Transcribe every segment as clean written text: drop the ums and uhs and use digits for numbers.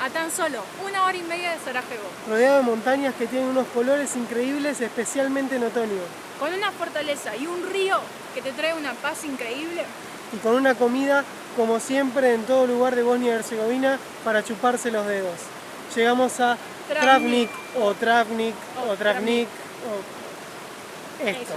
a tan solo 1 hora y media de Sarajevo, rodeado de montañas que tienen unos colores increíbles, especialmente en otoño, con una fortaleza y un río que te trae una paz increíble, y con una comida, como siempre, en todo lugar de Bosnia y Herzegovina, para chuparse los dedos. Llegamos a Travnik o esto.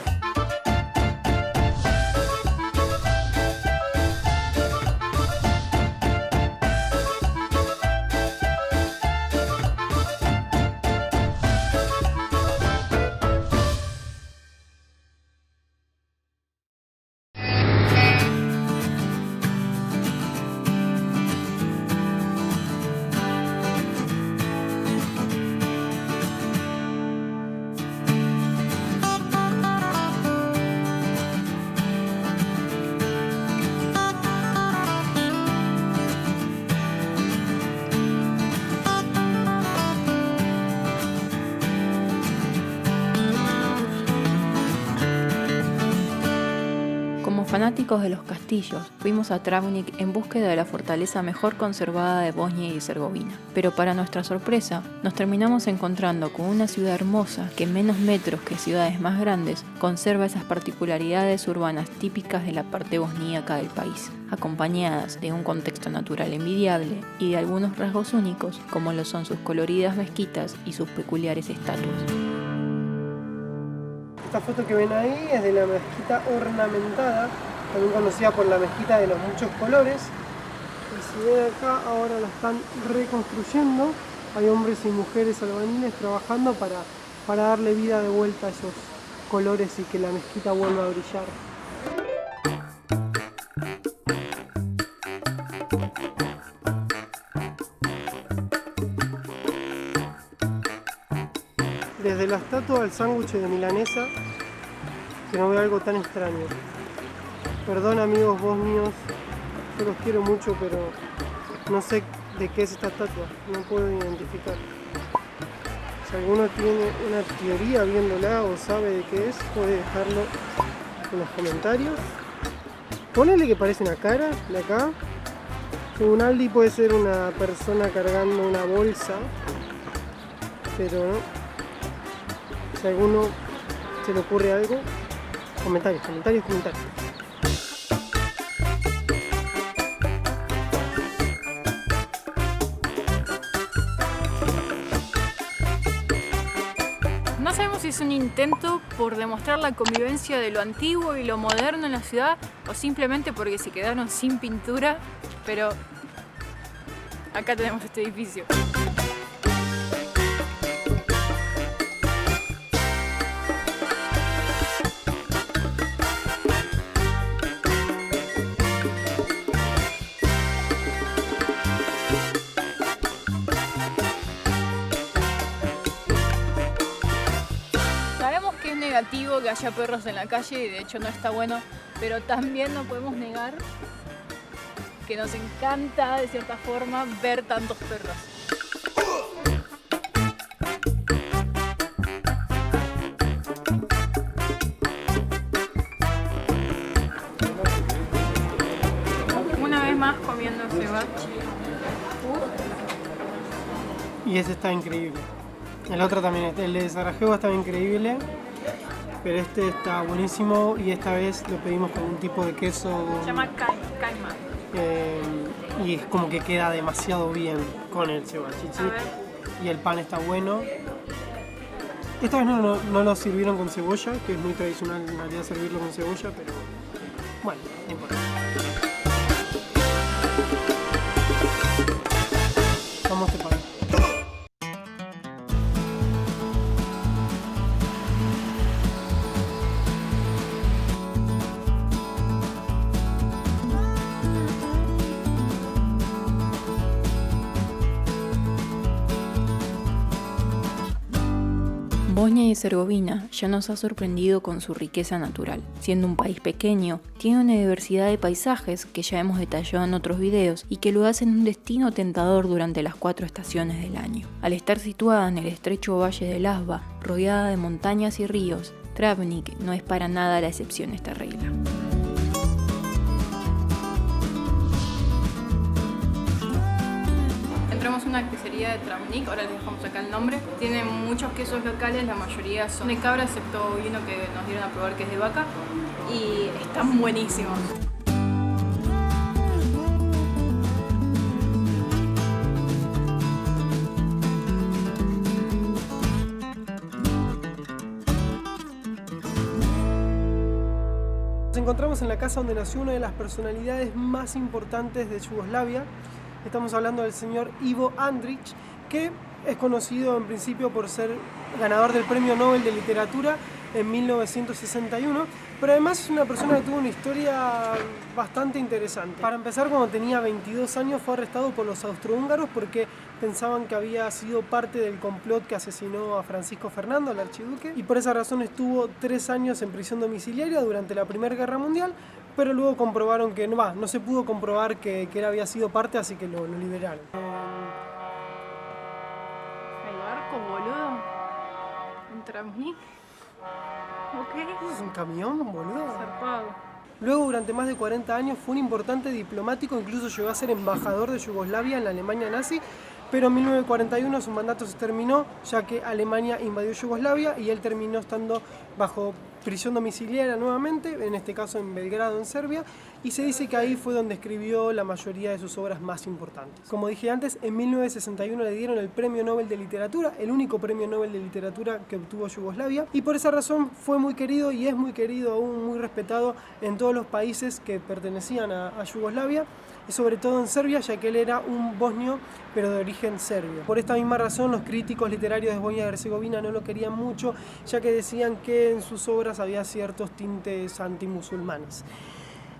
Fanáticos de los castillos, fuimos a Travnik en búsqueda de la fortaleza mejor conservada de Bosnia y Herzegovina. Pero para nuestra sorpresa, nos terminamos encontrando con una ciudad hermosa que en menos metros que ciudades más grandes conserva esas particularidades urbanas típicas de la parte bosníaca del país, acompañadas de un contexto natural envidiable y de algunos rasgos únicos como lo son sus coloridas mezquitas y sus peculiares estatuas. Esta foto que ven ahí es de la mezquita ornamentada, también conocida por la mezquita de los muchos colores. Y si ven acá, ahora la están reconstruyendo. Hay hombres y mujeres albañiles trabajando para darle vida de vuelta a esos colores y que la mezquita vuelva a brillar. Desde la estatua al sándwich de milanesa, que no veo algo tan extraño. Perdón amigos bosnios, yo los quiero mucho, pero no sé de qué es esta estatua, no puedo identificar. Si alguno tiene una teoría viéndola o sabe de qué es, puede dejarlo en los comentarios. Ponele que parece una cara de acá. Según Aldi puede ser una persona cargando una bolsa, pero no. Si a alguno se le ocurre algo, comentarios. No sabemos si es un intento por demostrar la convivencia de lo antiguo y lo moderno en la ciudad o simplemente porque se quedaron sin pintura, pero acá tenemos este edificio. Negativo que haya perros en la calle y de hecho no está bueno, pero también no podemos negar que nos encanta de cierta forma ver tantos perros. Una vez más comiendo ceviche. Y ese está increíble. El otro también, el de Sarajevo estaba increíble. Pero este está buenísimo y esta vez lo pedimos con un tipo de queso. Se llama caima. Y es como que queda demasiado bien con el cevachichi. Y el pan está bueno. Esta vez no lo sirvieron con cebolla, que es muy tradicional en realidad servirlo con cebolla, pero bueno, no importa. Vamos a pan. Bosnia y Herzegovina ya nos ha sorprendido con su riqueza natural. Siendo un país pequeño, tiene una diversidad de paisajes que ya hemos detallado en otros videos y que lo hacen un destino tentador durante las 4 estaciones del año. Al estar situada en el estrecho valle de Lasva, rodeada de montañas y ríos, Travnik no es para nada la excepción a esta regla. Entramos a una una quesería de Travnik, ahora les dejamos acá el nombre. Tiene muchos quesos locales, la mayoría son de cabra, excepto uno que nos dieron a probar que es de vaca, y están buenísimos. Nos encontramos en la casa donde nació una de las personalidades más importantes de Yugoslavia. Estamos hablando del señor Ivo Andrić, que es conocido en principio por ser ganador del Premio Nobel de Literatura en 1961, pero además es una persona que tuvo una historia bastante interesante. Para empezar, cuando tenía 22 años fue arrestado por los austrohúngaros porque pensaban que había sido parte del complot que asesinó a Francisco Fernando, el archiduque, y por esa razón estuvo 3 años en prisión domiciliaria durante la Primera Guerra Mundial, pero luego comprobaron que no se pudo comprobar que él había sido parte, así que lo liberaron. El barco, boludo. Un Travnik. Ok. ¿Es un camión, boludo? Zarpado. Luego, durante más de 40 años, fue un importante diplomático, incluso llegó a ser embajador de Yugoslavia en la Alemania nazi, pero en 1941 su mandato se terminó, ya que Alemania invadió Yugoslavia y él terminó estando bajo prisión domiciliaria nuevamente, en este caso en Belgrado, en Serbia, y se dice que ahí fue donde escribió la mayoría de sus obras más importantes. Como dije antes, en 1961 le dieron el Premio Nobel de Literatura, el único Premio Nobel de Literatura que obtuvo Yugoslavia, y por esa razón fue muy querido y es muy querido, aún muy respetado en todos los países que pertenecían a Yugoslavia, y sobre todo en Serbia, ya que él era un bosnio, pero de origen serbio. Por esta misma razón, los críticos literarios de Bosnia y Herzegovina no lo querían mucho, ya que decían que en sus obras había ciertos tintes antimusulmanes.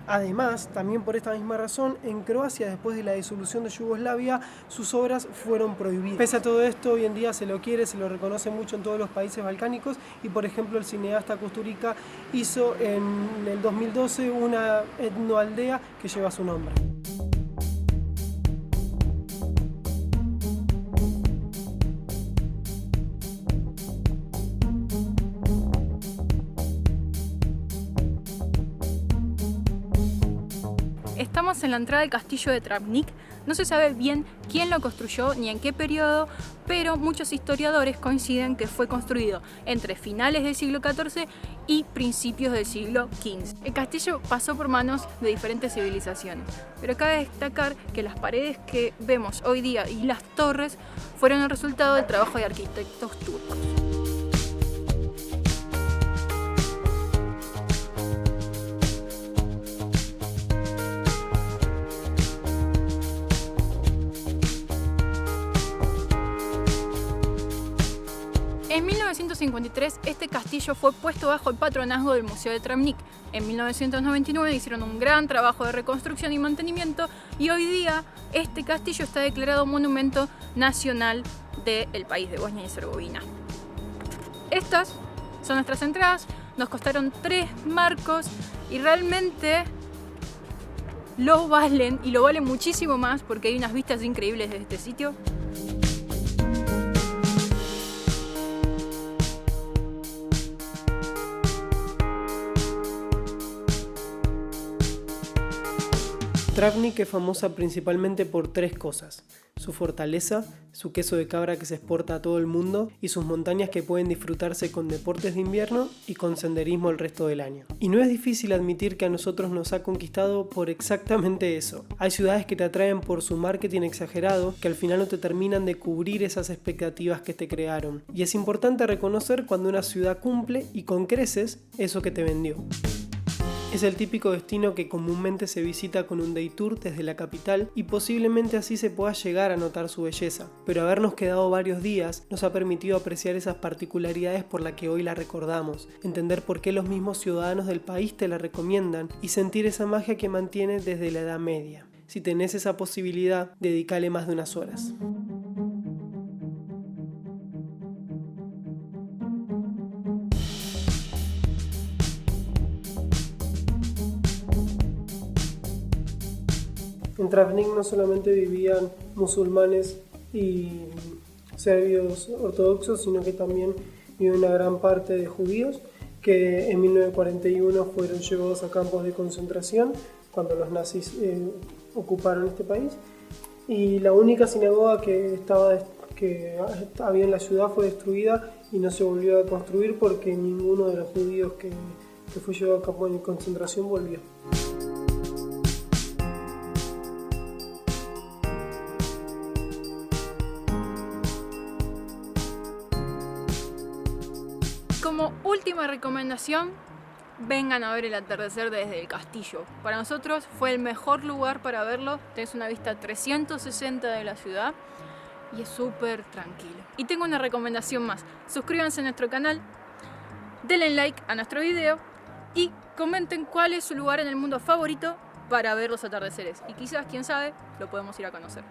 Además, también por esta misma razón, en Croacia, después de la disolución de Yugoslavia, sus obras fueron prohibidas. Pese a todo esto, hoy en día se lo quiere, se lo reconoce mucho en todos los países balcánicos, y por ejemplo el cineasta Kusturica hizo en el 2012 una etnoaldea que lleva su nombre. Estamos en la entrada del castillo de Travnik. No se sabe bien quién lo construyó ni en qué periodo, pero muchos historiadores coinciden que fue construido entre finales del siglo XIV y principios del siglo XV. El castillo pasó por manos de diferentes civilizaciones, pero cabe destacar que las paredes que vemos hoy día y las torres fueron el resultado del trabajo de arquitectos turcos. En 1953 este castillo fue puesto bajo el patronazgo del Museo de Travnik. En 1999 hicieron un gran trabajo de reconstrucción y mantenimiento y hoy día este castillo está declarado Monumento Nacional del país de Bosnia y Herzegovina. Estas son nuestras entradas, nos costaron 3 marcos y realmente lo valen, y lo valen muchísimo más porque hay unas vistas increíbles de este sitio. Travnik es famosa principalmente por 3 cosas: su fortaleza, su queso de cabra que se exporta a todo el mundo y sus montañas que pueden disfrutarse con deportes de invierno y con senderismo el resto del año. Y no es difícil admitir que a nosotros nos ha conquistado por exactamente eso. Hay ciudades que te atraen por su marketing exagerado que al final no te terminan de cubrir esas expectativas que te crearon. Y es importante reconocer cuando una ciudad cumple y con creces eso que te vendió. Es el típico destino que comúnmente se visita con un day tour desde la capital y posiblemente así se pueda llegar a notar su belleza, pero habernos quedado varios días nos ha permitido apreciar esas particularidades por las que hoy la recordamos, entender por qué los mismos ciudadanos del país te la recomiendan y sentir esa magia que mantiene desde la Edad Media. Si tenés esa posibilidad, dedícale más de unas horas. En Travnik no solamente vivían musulmanes y serbios ortodoxos, sino que también vivía una gran parte de judíos que en 1941 fueron llevados a campos de concentración cuando los nazis ocuparon este país. y la única sinagoga que había en la ciudad fue destruida y no se volvió a construir porque ninguno de los judíos que fue llevado a campo de concentración volvió. Como última recomendación, vengan a ver el atardecer desde el castillo. Para nosotros fue el mejor lugar para verlo. Tenés una vista 360 de la ciudad y es súper tranquilo. Y tengo una recomendación más. Suscríbanse a nuestro canal, denle like a nuestro video y comenten cuál es su lugar en el mundo favorito para ver los atardeceres. Y quizás, quién sabe, lo podemos ir a conocer.